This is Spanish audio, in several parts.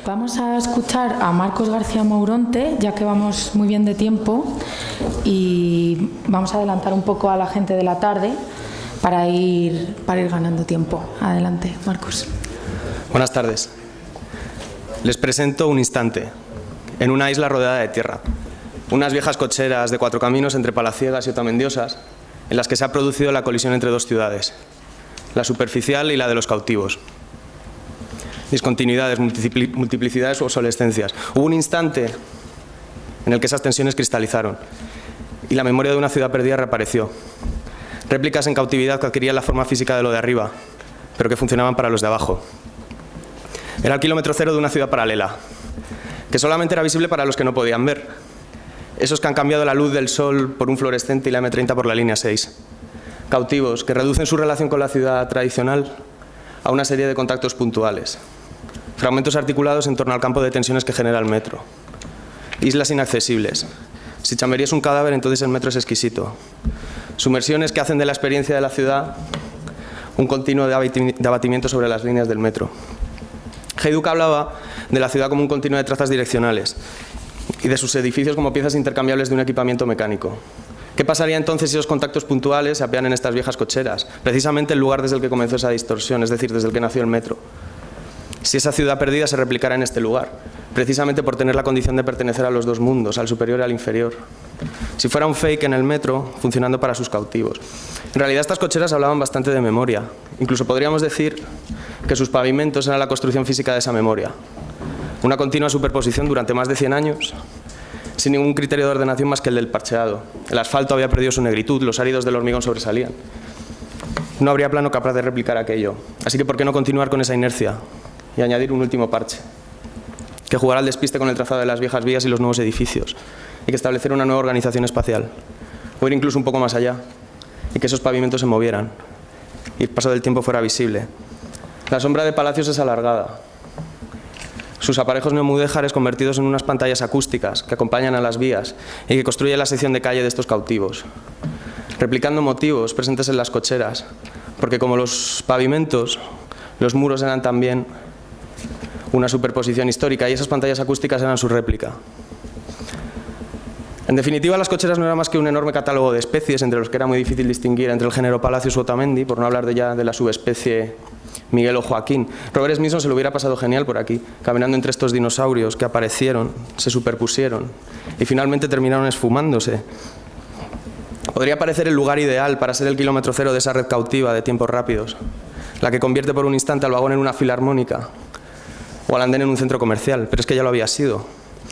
Vamos a escuchar a Marcos García Mouronte, ya que vamos muy bien de tiempo, y vamos a adelantar un poco a la gente de la tarde para ir ganando tiempo. Adelante, Marcos. Buenas tardes. Les presento un instante, en una isla rodeada de tierra. Unas viejas cocheras de 4 caminos entre Palaciegas y Otamendiosas, en las que se ha producido la colisión entre dos ciudades, la superficial y la de los cautivos. Discontinuidades, multiplicidades u obsolescencias. Hubo un instante en el que esas tensiones cristalizaron y la memoria de una ciudad perdida reapareció. Réplicas en cautividad que adquirían la forma física de lo de arriba, pero que funcionaban para los de abajo. Era el kilómetro cero de una ciudad paralela, que solamente era visible para los que no podían ver. Esos que han cambiado la luz del sol por un fluorescente y la M30 por la línea 6. Cautivos que reducen su relación con la ciudad tradicional a una serie de contactos puntuales. Fragmentos articulados en torno al campo de tensiones que genera el metro. Islas inaccesibles. Si Chamberí es un cadáver, entonces el metro es exquisito. Sumersiones que hacen de la experiencia de la ciudad un continuo de abatimiento sobre las líneas del metro. Hajduk hablaba de la ciudad como un continuo de trazas direccionales y de sus edificios como piezas intercambiables de un equipamiento mecánico. ¿Qué pasaría entonces si esos contactos puntuales se apean en estas viejas cocheras? Precisamente el lugar desde el que comenzó esa distorsión, es decir, desde el que nació el metro. Si esa ciudad perdida se replicara en este lugar, precisamente por tener la condición de pertenecer a los dos mundos, al superior y al inferior. Si fuera un fake en el metro, funcionando para sus cautivos. En realidad estas cocheras hablaban bastante de memoria. Incluso podríamos decir que sus pavimentos eran la construcción física de esa memoria. Una continua superposición durante más de 100 años, sin ningún criterio de ordenación más que el del parcheado. El asfalto había perdido su negritud, los áridos del hormigón sobresalían. No habría plano capaz de replicar aquello. Así que ¿por qué no continuar con esa inercia y añadir un último parche? Que jugara al despiste con el trazado de las viejas vías y los nuevos edificios, y que estableciera una nueva organización espacial, o ir incluso un poco más allá, y que esos pavimentos se movieran, y el paso del tiempo fuera visible. La sombra de Palacios es alargada. Sus aparejos neomudéjares convertidos en unas pantallas acústicas que acompañan a las vías y que construyen la sección de calle de estos cautivos, replicando motivos presentes en las cocheras, porque como los pavimentos, los muros eran también una superposición histórica y esas pantallas acústicas eran su réplica. En definitiva, las cocheras no eran más que un enorme catálogo de especies, entre los que era muy difícil distinguir entre el género Palacios u Otamendi, por no hablar de la subespecie Miguel o Joaquín. Robert Smithson se lo hubiera pasado genial por aquí, caminando entre estos dinosaurios que aparecieron, se superpusieron y finalmente terminaron esfumándose. Podría parecer el lugar ideal para ser el kilómetro cero de esa red cautiva de tiempos rápidos, la que convierte por un instante al vagón en una filarmónica o al andén en un centro comercial, pero es que ya lo había sido.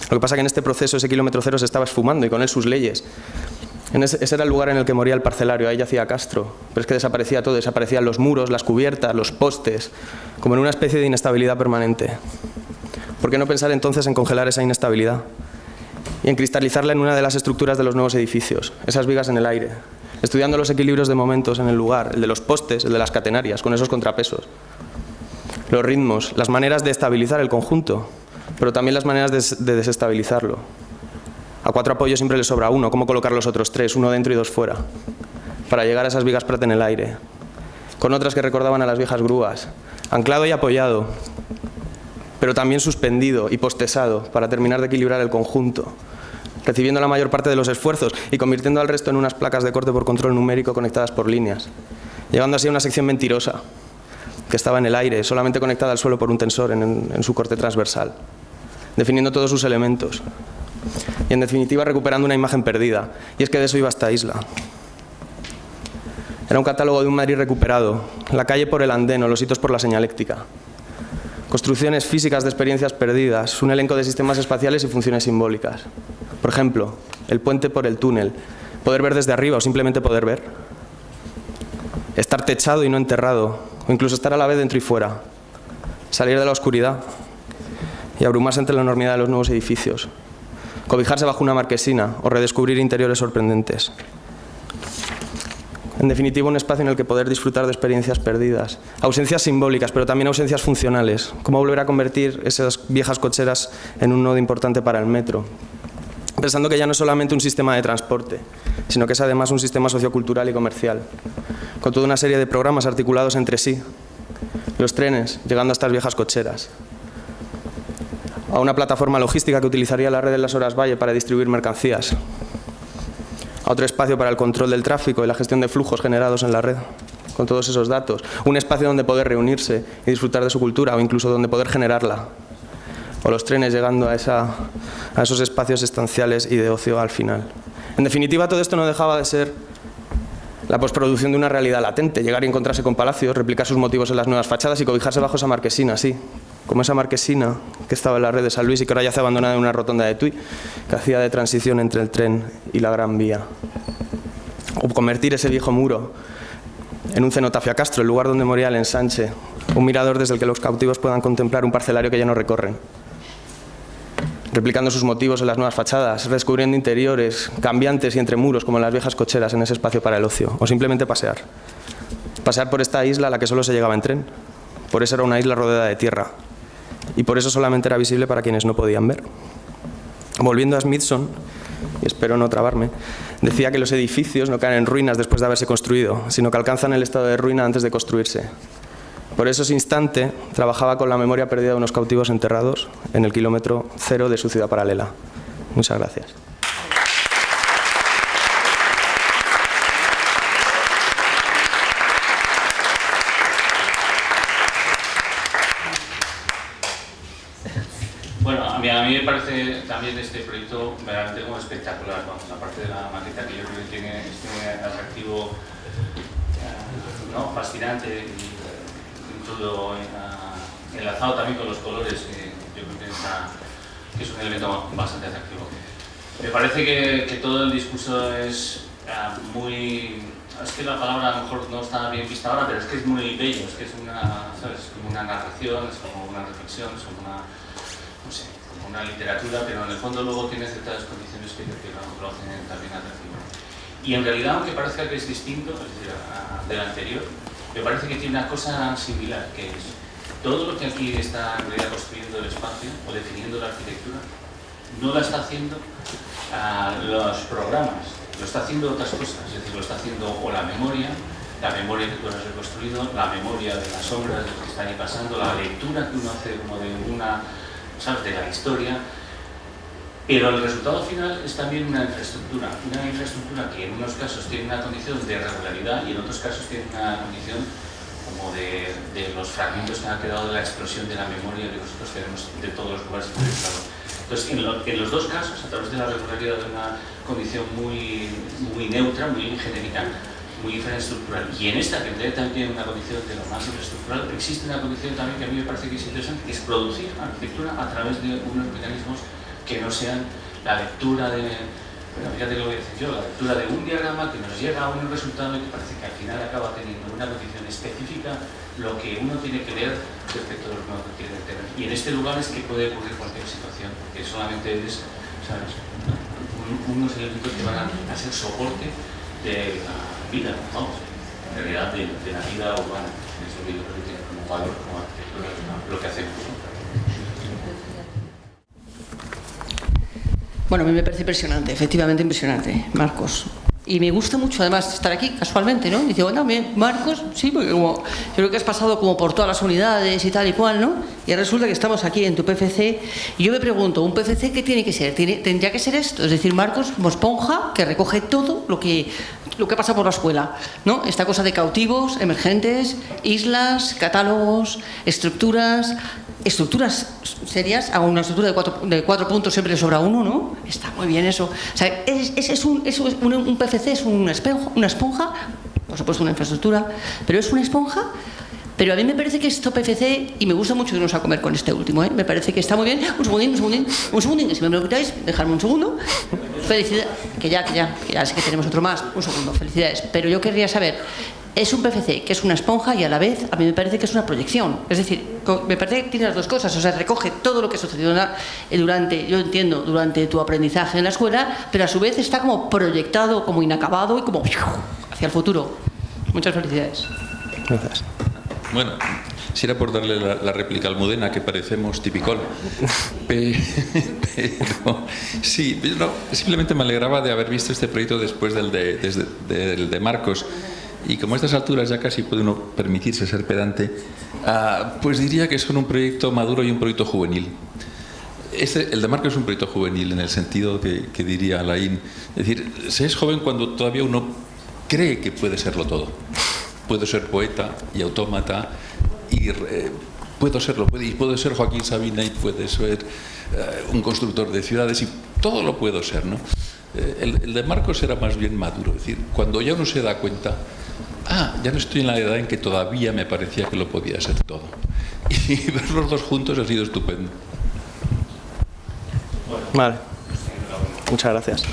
Lo que pasa es que en este proceso ese kilómetro cero se estaba esfumando y con él sus leyes. Ese era el lugar en el que moría el parcelario, ahí yacía Castro, pero es que desaparecía todo, desaparecían los muros, las cubiertas, los postes, como en una especie de inestabilidad permanente. ¿Por qué no pensar entonces en congelar esa inestabilidad y en cristalizarla en una de las estructuras de los nuevos edificios, esas vigas en el aire, estudiando los equilibrios de momentos en el lugar, el de los postes, el de las catenarias, con esos contrapesos, los ritmos, las maneras de estabilizar el conjunto, pero también las maneras de desestabilizarlo? A 4 apoyos siempre le sobra uno. ¿Cómo colocar los otros 3? Uno dentro y 2 fuera. Para llegar a esas vigas Prat en el aire. Con otras que recordaban a las viejas grúas. Anclado y apoyado. Pero también suspendido y postesado para terminar de equilibrar el conjunto. Recibiendo la mayor parte de los esfuerzos y convirtiendo al resto en unas placas de corte por control numérico conectadas por líneas. Llegando así a una sección mentirosa que estaba en el aire, solamente conectada al suelo por un tensor en su corte transversal. Definiendo todos sus elementos. Y en definitiva recuperando una imagen perdida. Y es que de eso iba esta isla. Era un catálogo de un Madrid recuperado, la calle por el andén o los hitos por la señaléctica. Construcciones físicas de experiencias perdidas, un elenco de sistemas espaciales y funciones simbólicas. Por ejemplo, el puente por el túnel, poder ver desde arriba o simplemente poder ver. Estar techado y no enterrado, o incluso estar a la vez dentro y fuera. Salir de la oscuridad y abrumarse ante la enormidad de los nuevos edificios. Cobijarse bajo una marquesina o redescubrir interiores sorprendentes. En definitiva, un espacio en el que poder disfrutar de experiencias perdidas. Ausencias simbólicas, pero también ausencias funcionales. Cómo volver a convertir esas viejas cocheras en un nodo importante para el metro. Pensando que ya no es solamente un sistema de transporte, sino que es además un sistema sociocultural y comercial. Con toda una serie de programas articulados entre sí. Los trenes, llegando a estas viejas cocheras. a una plataforma logística que utilizaría la red de las Horas Valle para distribuir mercancías, a otro espacio para el control del tráfico y la gestión de flujos generados en la red, con todos esos datos, un espacio donde poder reunirse y disfrutar de su cultura o incluso donde poder generarla, o los trenes llegando a esos espacios estanciales y de ocio al final. En definitiva, todo esto no dejaba de ser la postproducción de una realidad latente, llegar y encontrarse con palacios, replicar sus motivos en las nuevas fachadas y cobijarse bajo esa marquesina, sí, como esa marquesina que estaba en la red de San Luis y que ahora yace abandonada en una rotonda de Tui, que hacía de transición entre el tren y la Gran Vía. O convertir ese viejo muro en un cenotafio a Castro, el lugar donde moría el ensanche, un mirador desde el que los cautivos puedan contemplar un parcelario que ya no recorren. Replicando sus motivos en las nuevas fachadas, descubriendo interiores cambiantes y entre muros como en las viejas cocheras en ese espacio para el ocio, o simplemente pasear. Pasear por esta isla a la que solo se llegaba en tren. Por eso era una isla rodeada de tierra. Y por eso solamente era visible para quienes no podían ver. Volviendo a Smithson, y espero no trabarme, decía que los edificios no caen en ruinas después de haberse construido, sino que alcanzan el estado de ruina antes de construirse. Por eso ese instante trabajaba con la memoria perdida de unos cautivos enterrados en el kilómetro cero de su ciudad paralela. Muchas gracias. Bueno, a mí me parece también este proyecto verdaderamente como espectacular, vamos, aparte de la maqueta que yo creo que tiene este atractivo ¿no? fascinante y todo enlazado también con los colores, yo creo que es un elemento bastante atractivo. Me parece que todo el discurso es muy... Es que la palabra a lo mejor no está bien vista ahora, pero es que es muy bello, es que es una, ¿sabes? Como una narración, es como una reflexión, es como una, no sé, como una literatura, pero en el fondo luego tiene ciertas condiciones que lo hacen también atractivo. Y en realidad, aunque parezca que es distinto, es decir, del anterior, me parece que tiene una cosa similar, que es todo lo que aquí está en realidad construyendo el espacio o definiendo la arquitectura, no la está haciendo los programas, lo está haciendo otras cosas, es decir, lo está haciendo o la memoria que tú has reconstruido, la memoria de las obras que están ahí pasando, la lectura que uno hace como de una, ¿sabes?, de la historia. Pero el resultado final es también una infraestructura que en unos casos tiene una condición de regularidad y en otros casos tiene una condición como de los fragmentos que han quedado de la explosión de la memoria que nosotros tenemos de todos los lugares del Estado. Entonces, en los dos casos, a través de la regularidad de una condición muy neutra, muy genérica, muy infraestructural, y en esta que también tiene una condición de lo más infraestructural, existe una condición también que a mí me parece que es interesante, que es producir arquitectura a través de unos mecanismos que no sean la lectura de, bueno, fíjate lo que voy a decir yo, la lectura de un diagrama que nos llega a un resultado y que parece que al final acaba teniendo una condición específica lo que uno tiene que leer respecto a lo que uno tiene que tener. Y en este lugar es que puede ocurrir cualquier situación, porque solamente es, ¿sabes?, unos elementos que van a ser soporte de la vida, vamos, en realidad de la vida urbana. Eso que yo creo que tiene como valor, como arquitectura, lo que hacemos, ¿no? Bueno, a mí me parece impresionante, efectivamente impresionante, Marcos. Y me gusta mucho además estar aquí casualmente, ¿no? Dice, bueno, Marcos, sí, porque como, yo creo que has pasado como por todas las unidades y tal y cual, ¿no? Y resulta que estamos aquí en tu PFC y yo me pregunto, ¿un PFC qué tiene que ser? ¿Tendría que ser esto? Es decir, Marcos como esponja que recoge todo lo que pasa por la escuela, ¿no? Esta cosa de cautivos, emergentes, islas, catálogos, estructuras serias, a una estructura de cuatro puntos siempre sobra uno, ¿no? Está muy bien eso. O sea, un PFC es una esponja, por supuesto una infraestructura, pero es una esponja. Pero a mí me parece que esto PFC, y me gusta mucho irnos a comer con este último, ¿eh? Me parece que está muy bien. Un segundín, que si me preguntáis, dejadme un segundo. Felicidades, que ya sé que tenemos otro más. Un segundo, felicidades. Pero yo querría saber, es un PFC que es una esponja y a la vez a mí me parece que es una proyección. Es decir, me parece que tiene las dos cosas. O sea, recoge todo lo que ha sucedido durante tu aprendizaje en la escuela, pero a su vez está como proyectado, como inacabado y como hacia el futuro. Muchas felicidades. Gracias. Bueno, si era por darle la réplica a Almudena, que parecemos tipicol. Pero sí, no, simplemente me alegraba de haber visto este proyecto después del de Marcos. Y como a estas alturas ya casi puede uno permitirse ser pedante, pues diría que son un proyecto maduro y un proyecto juvenil. El de Marcos es un proyecto juvenil en el sentido que diría Alain. Es decir, se es joven cuando todavía uno cree que puede serlo todo. Puedo ser poeta y autómata y puedo ser Joaquín Sabina y puede ser un constructor de ciudades y todo lo puedo ser, ¿no? El de Marcos era más bien maduro, es decir, cuando ya uno se da cuenta, ya no estoy en la edad en que todavía me parecía que lo podía ser todo. Y ver los dos juntos ha sido estupendo. Vale. Muchas gracias.